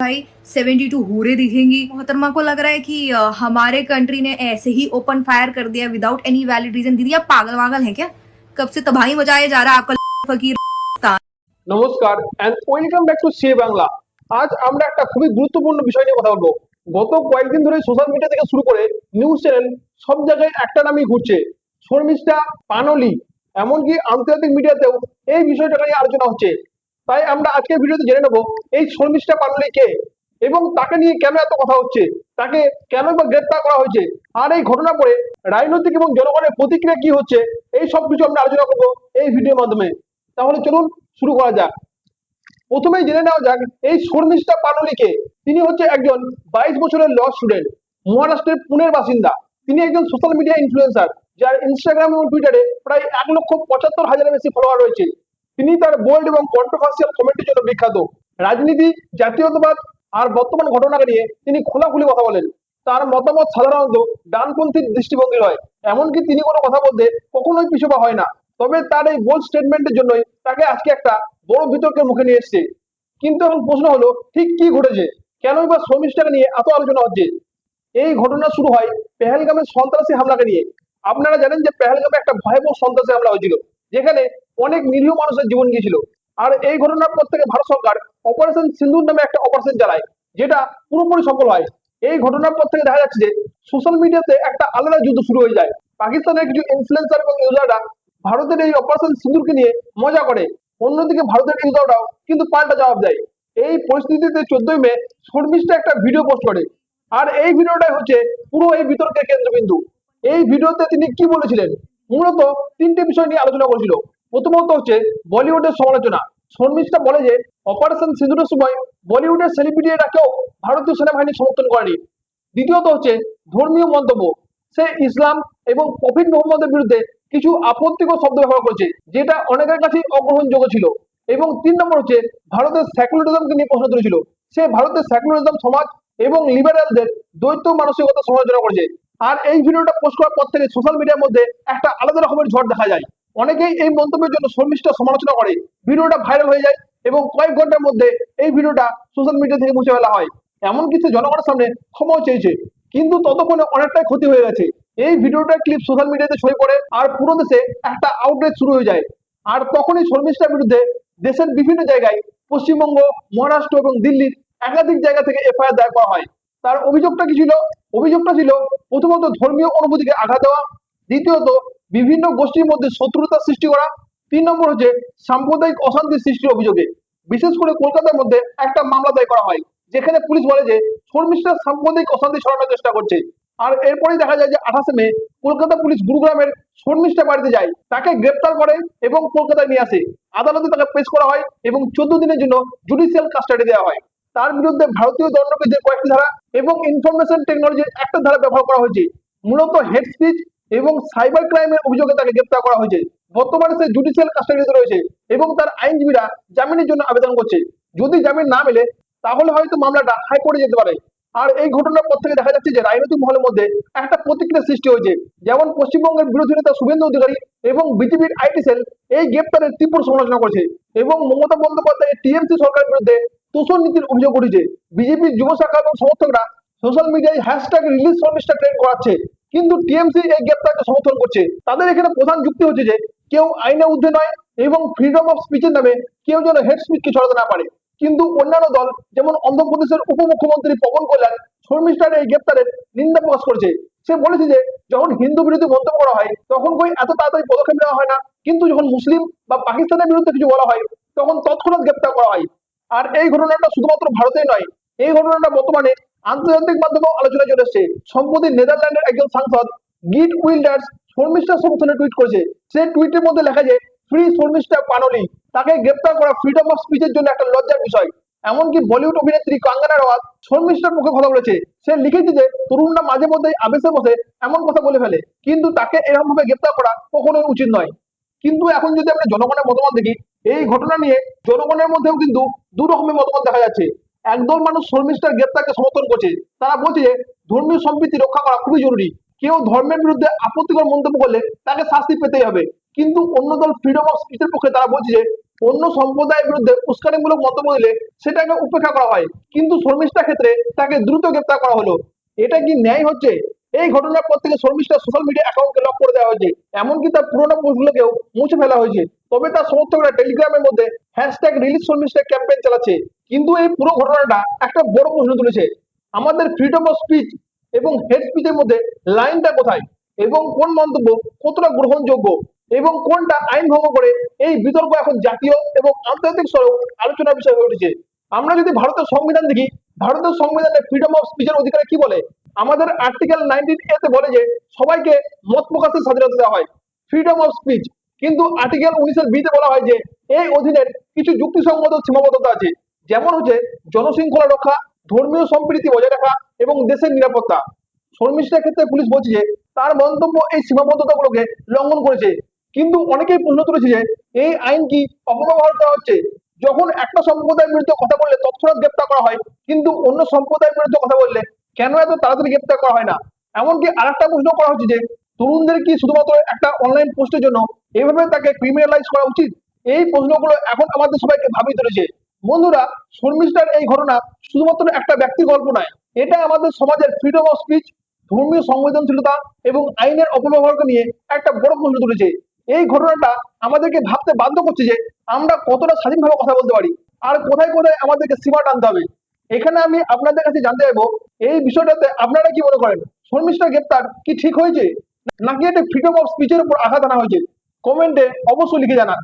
भाई 72 हूरे दिखेंगी। मोहतरमा को लग रहा है कि हमारे कंट्री ने ऐसे ही ओपन फायर कर दिया विदाउट एनी वैलिड रीजन। दीदी आप पागल वागल हैं क्या? कब से तबाही मचाया जा रहा है आपका फकीर। নমস্কার এন্ড ওয়েলকাম ব্যাক টু সে বাংলা। আজ আমরা একটা খুবই গুরুত্বপূর্ণ বিষয় নিয়ে কথা বলবো। গত কয়েকদিন ধরে সোশ্যাল মিডিয়া থেকে শুরু করে নিউজ চ্যানেল সব জায়গায় একটা নামই ঘুরছে, শর্মিষ্ঠা পানোলি। এমনকি আন্তর্জাতিক মিডিয়াতেও এই বিষয়টা নিয়ে আলোচনা হচ্ছে। তাই আমরা আজকের ভিডিওতে জেনে নেবো এই শর্মিষ্ঠা পানোলি কে এবং তাকে নিয়ে কেন এত কথা হচ্ছে, তাকে কেন বা গ্রেপ্তার করা হয়েছে, আর এই ঘটনা পরে রাজনৈতিক এবং জনগণের প্রতিক্রিয়া কি হচ্ছে, এই সব কিছু আমরা আলোচনা করবো এই ভিডিওর মাধ্যমে। তাহলে চলুন শুরু করা যাক। প্রথমেই জেনে নেওয়া যাক এই শর্মিষ্ঠা পানোলিকে। তিনি হচ্ছে একজন 22 বছরের ল স্টুডেন্ট, মহারাষ্ট্রের পুনের বাসিন্দা। তিনি একজন সোশ্যাল মিডিয়া ইনফ্লুয়েন্সার, যার ইনস্টাগ্রাম এবং টুইটারে প্রায় 1,75,000-এর বেশি ফলোয়ার রয়েছে। তিনি তার বোল্ড এবং কন্ট্রোভার্সিয়াল কমেন্টের জন্য বিখ্যাত। রাজনীতি, জাতীয়তাবাদ আর বর্তমান ঘটনাকে নিয়ে তিনি খোলাখুলি কথা বলেন। তার মতামত সাধারণত ডানপন্থী দৃষ্টিভঙ্গির হয়, এমনকি তিনি কোনো কথা বলতে কখনোই পিছপা হয় না। তবে তার এই বোল্ড স্টেটমেন্টের জন্যই তাকে আজকে একটা বড় বিতর্কের মুখে নিয়ে এসেছে। কিন্তু এখন প্রশ্ন হলো, ঠিক কি ঘটেছে, কেনই বা শর্মিষ্ঠাকে নিয়ে এত আলোচনা হচ্ছে? এই ঘটনা শুরু হয় পেহেলগামের সন্ত্রাসী হামলাকে নিয়ে। আপনারা জানেন যে পেহেলগামে একটা ভয়াবহ সন্ত্রাসী হামলা হয়েছিল, যেখানে অনেক নিরীহ মানুষের জীবন গিয়েছিল। আর এই ঘটনার পর থেকে ভারত সরকার অপারেশন সিন্দুর নামে একটা অপারেশন চালায়, যেটা পুরোপুরি সফল হয়। এই ঘটনার পর থেকে দেখা যাচ্ছে যে সোশ্যাল মিডিয়াতে একটা আলাদা যুদ্ধ শুরু হয়ে যায়। পাকিস্তানের কিছু ইনফ্লুয়েন্সার এবং ইউজাররা ভারতের এই অপারেশন সিন্দুরকে নিয়ে মজা করে, অন্যদিকে ভারতের ইউজাররাও কিন্তু পাল্টা জবাব দেয়। এই পরিস্থিতিতে 14ই মে শর্মিষ্ঠা একটা ভিডিও পোস্ট করে, আর এই ভিডিওটাই হচ্ছে পুরো এই বিতর্কের কেন্দ্রবিন্দু। এই ভিডিওতে তিনি কি বলেছিলেন? মূলত তিনটে বিষয় নিয়ে আলোচনা করেছিল। প্রথমত হচ্ছে বলিউডের সমালোচনা। শর্মিষ্ঠা বলে যে অপারেশন সিঁদুরের সময় বলিউডের সেলিব্রিটিরা কেউ ভারতীয় সেনাবাহিনীর সমর্থন করেনি। দ্বিতীয়ত হচ্ছে ধর্মীয় মন্তব্য। সে ইসলাম এবং প্রফিট মোহাম্মদের বিরুদ্ধে কিছু আপত্তিকর শব্দ ব্যবহার করেছে, যেটা অনেকের কাছেই অগ্রহণযোগ্য ছিল। এবং 3 নম্বর হচ্ছে ভারতের সেকুলারিজমকে নিয়ে প্রশ্ন তুলেছিল। সে ভারতের সেকুলারিজম সমাজ এবং লিবারেলদের দ্বৈত মানসিকতা সমালোচনা করেছে। আর এই ভিডিওটা পোস্ট করার পর থেকে সোশ্যাল মিডিয়ার মধ্যে একটা আলাদা রকমের ঝড় দেখা যায়। অনেকেই এই মন্তব্যের জন্য শর্মিষ্ঠা সমালোচনা করে, ভিডিওটা ভাইরাল হয়ে যায় এবং কয়েক ঘন্টার মধ্যে এই ভিডিওটা সোশ্যাল মিডিয়া থেকে মুছে ফেলা হয়। এমনকি সে জনগণের সামনে ক্ষমাও চেয়েছে, কিন্তু ততক্ষণে অনেকটাই ক্ষতি হয়ে গেছে। এই ভিডিওটার ক্লিপ সোশ্যাল মিডিয়াতে ছড়িয়ে পড়ে আর পুরো দেশে একটা আউটরেজ শুরু হয়ে যায়। আর তখনই শর্মিষ্ঠার বিরুদ্ধে দেশের বিভিন্ন জায়গায়, পশ্চিমবঙ্গ, মহারাষ্ট্র এবং দিল্লির একাধিক জায়গা থেকে এফআইআর দায়ের করা হয়। তার অভিযোগটা কি ছিল? অভিযোগটা ছিল প্রথমত ধর্মীয় অনুভূতিকে আঘাত দেওয়া, দ্বিতীয়ত বিভিন্ন গোষ্ঠীর মধ্যে শত্রুতা সৃষ্টি করা, 3 নম্বর হচ্ছে সাম্প্রদায়িক অশান্তি সৃষ্টির অভিযোগে। বিশেষ করে কলকাতার মধ্যে একটা মামলা দায়ের করা হয়, যেখানে পুলিশ বলে যে শর্মিষ্ঠা সাম্প্রদায়িক অশান্তি ছড়ানোর চেষ্টা করছে। আর এরপরেই দেখা যায় যে 28 মে কলকাতা পুলিশ গুরুগ্রামের শর্মিষ্ঠা বাড়িতে যায়, তাকে গ্রেপ্তার করে এবং কলকাতায় নিয়ে আসে। আদালতে তাকে পেশ করা হয় এবং 14 দিনের জন্য জুডিশিয়াল কাস্টাডি দেওয়া হয়। তার বিরুদ্ধে ভারতীয় দণ্ডবিধির কয়েকটি ধারা এবং ইনফরমেশন টেকনোলজির একটা ধারা ব্যবহার করা হয়েছে। মূলত হেড স্পিচ এবং সাইবার ক্রাইমের অভিযোগে তাকে গ্রেপ্তার করা হয়েছে। বর্তমানে সে জুডিশিয়াল কাস্টাডিতে রয়েছে এবং তার আইনজীবীরা জামিনের জন্য আবেদন করছে। যদি জামিন না মেলে তাহলে হয়তো মামলাটা হাইকোর্টে যেতে পারে। আর এই ঘটনার পর থেকে দেখা যাচ্ছে যে রাজনৈতিক মহলের মধ্যে একটা প্রতিক্রিয়া সৃষ্টি হয়েছে। যেমন পশ্চিমবঙ্গের বিরোধী নেতা শুভেন্দু অধিকারী এবং বিজেপির আইটি সেল এই গ্রেপ্তারের তীব্র সমালোচনা করেছে এবং মমতা বন্দ্যোপাধ্যায়ের টিএমসি সরকারের বিরুদ্ধে তোষণ নীতির অভিযোগ উঠেছে। বিজেপির যুব শাখা এবং সমর্থকরা সোশ্যাল মিডিয়ায় হ্যাশট্যাগ রিলিজ শর্মিষ্ঠা ট্রেন্ড করাচ্ছে, কিন্তু টিএমসি এই গ্রেপ্তারকে সমর্থন করছে। তাদের এখানে প্রধান যুক্তি হচ্ছে যে কেউ আইনের ঊর্ধ্বে নয় এবং ফ্রিডম অফ স্পিচের নামে কেউ যেন হেড স্পিচকে ছড়াতে না পারে। কিন্তু অন্যান্য দল যেমন অন্ধ্রপ্রদেশের উপমুখ্যমন্ত্রী পবন কল্যাণ শর্মিষ্ঠার এই গ্রেপ্তারের নিন্দা প্রকাশ করেছে। সে বলেছে যে যখন হিন্দু বিরোধী মন্তব্য করা হয় তখন কই এত তাড়াতাড়ি পদক্ষেপ নেওয়া হয় না, কিন্তু যখন মুসলিম বা পাকিস্তানের বিরুদ্ধে কিছু বলা হয় তখন তৎক্ষণাৎ গ্রেপ্তার করা হয়। আর এই ঘটনাটা শুধুমাত্র ভারতেই নয়, এই ঘটনাটা বর্তমানে আন্তর্জাতিক মাধ্যমেও আলোচনায় চলে এসেছে। সম্প্রতি নেদারল্যান্ডের একজন সাংসদ গিট উইল্ডার্স শর্মিষ্ঠার সমর্থনে টুইট করেছে। সে টুইটের মধ্যে লেখা যে ফ্রি শর্মিষ্ঠা পানোলি। তাকে গ্রেপ্তার করা ফ্রিডম অফ স্পিচের জন্য একটা লজ্জার বিষয়। এমনকি বলিউড অভিনেত্রী কাঙ্গনা রাওয়াত শর্মিষ্ঠার পক্ষে কথা বলেছে। সে লিখেছে যে তরুণরা মাঝে মধ্যেই আবেশে বসে এমন কথা বলে ফেলে, কিন্তু তাকে এরকম ভাবে গ্রেপ্তার করা কখনোই উচিত নয়। কিন্তু এখন যদি আমরা জনগণের মতামত দেখি, এই ঘটনা নিয়ে জনগণের মধ্যেও কিন্তু দু রকমের মতামত দেখা যাচ্ছে। একদল মানুষ শর্মিষ্ঠার গ্রেপ্তারকে সমর্থন করছে। তারা বলছে যে ধর্মীয় সম্প্রীতি রক্ষা করা খুবই জরুরি। কেউ ধর্মের বিরুদ্ধে আপত্তিকর মন্তব্য করলে তাকে শাস্তি পেতেই হবে। কিন্তু অন্য দল ফ্রিডম অফ স্পিচের পক্ষে তারা বলছে যে অন্য সম্প্রদায়ের বিরুদ্ধে উস্কানিমূলক মন্তব্য দিলে সেটাকে উপেক্ষা করা হয়, কিন্তু শর্মিষ্ঠার ক্ষেত্রে তাকে দ্রুত গ্রেপ্তার করা হলো। এটা কি ন্যায় হচ্ছে? এই ঘটনার পর থেকে শর্মিষ্ঠার সোশ্যাল মিডিয়া অ্যাকাউন্টকে লক করে দেওয়া হয়েছে, এমনকি তার পুরোনো পোস্টগুলোকেও মুছে ফেলা হয়েছে। তবে তার সমর্থকরা টেলিগ্রামের মধ্যে হ্যাশট্যাগ রিলিজ শর্মিষ্ঠা ক্যাম্পেইন চালাচ্ছে। কিন্তু এই পুরো ঘটনাটা একটা বড় প্রশ্ন তুলেছে, আমাদের ফ্রিডম অফ স্পিচ এবং হেড স্পিচের মধ্যে লাইনটা কোথায়, এবং কোন মন্তব্য কতটা গ্রহণযোগ্য, এবং কোনটা আইন ভঙ্গ করে। এই বিতর্ক এখন জাতীয় এবং আন্তর্জাতিক স্তরেও আলোচনার বিষয় হয়ে উঠেছে। আমরা যদি ভারতের সংবিধান দেখি, ভারতের সংবিধানে ফ্রিডম অফ স্পিচের অধিকারে কি বলে? আমাদের আর্টিকেল 19A তে বলে যে সবাইকে মত প্রকাশের স্বাধীনতা দেওয়া হয়, ফ্রিডম অফ স্পিচ। কিন্তু আর্টিকেল 19B তে বলা হয় যে এই অধীনের কিছু যুক্তিসঙ্গত সীমাবদ্ধতা আছে, যেমন হচ্ছে জনশৃঙ্খলা রক্ষা, ধর্মীয় সম্প্রীতি বজায় রাখা এবং দেশের নিরাপত্তা। শর্মিষ্ঠার ক্ষেত্রে পুলিশ বলছে যে তার মন্তব্য এই সীমাবদ্ধতাগুলোকে লঙ্ঘন করেছে। কিন্তু অনেকেই প্রশ্ন তুলেছে যে এই আইন কি অপব্যবহার করা হচ্ছে? যখন একটা সম্প্রদায়ের বিরুদ্ধে কথা বললে তৎক্ষণাৎ গ্রেপ্তার করা হয়, কিন্তু অন্য সম্প্রদায়ের বিরুদ্ধে কথা বললে কেন এত তাড়াতাড়ি গ্রেপ্তার করা হয় না? এমনকি আরেকটা প্রশ্ন করা হচ্ছে যে তরুণদের কি শুধুমাত্র একটা অনলাইন পোস্টের জন্য এইভাবে তাকে ক্রিমিনালাইজ করা উচিত? এই প্রশ্নগুলো এখন আমাদের সবাইকে ভাবিয়ে তুলেছে। বন্ধুরা, শর্মিষ্ঠার এই ঘটনা শুধুমাত্র একটা ব্যক্তির গল্প নয়, এটা আমাদের সমাজের ফ্রিডম অফ স্পিচ, ধর্মীয় সংবেদনশীলতা এবং আইনের অপব্যবহারকে নিয়ে একটা বড় প্রশ্ন তুলেছে। এই ঘটনাটা আমাদেরকে ভাবতে বাধ্য করছে যে আমরা কতটা স্বাধীনভাবে কথা বলতে পারি, আর কোথায় কোথায় আমাদেরকে সীমা টানতে হবে। এখানে আমি আপনাদের কাছে জানতে চাইবো, এই বিষয়টাতে আপনারা কি মনে করেন? শর্মিষ্ঠা গ্রেপ্তার কি ঠিক হয়েছে, নাকি এটা ফ্রিডম অফ স্পিচের উপর আঘাত আনা হয়েছে? কমেন্টে অবশ্যই লিখে জানান।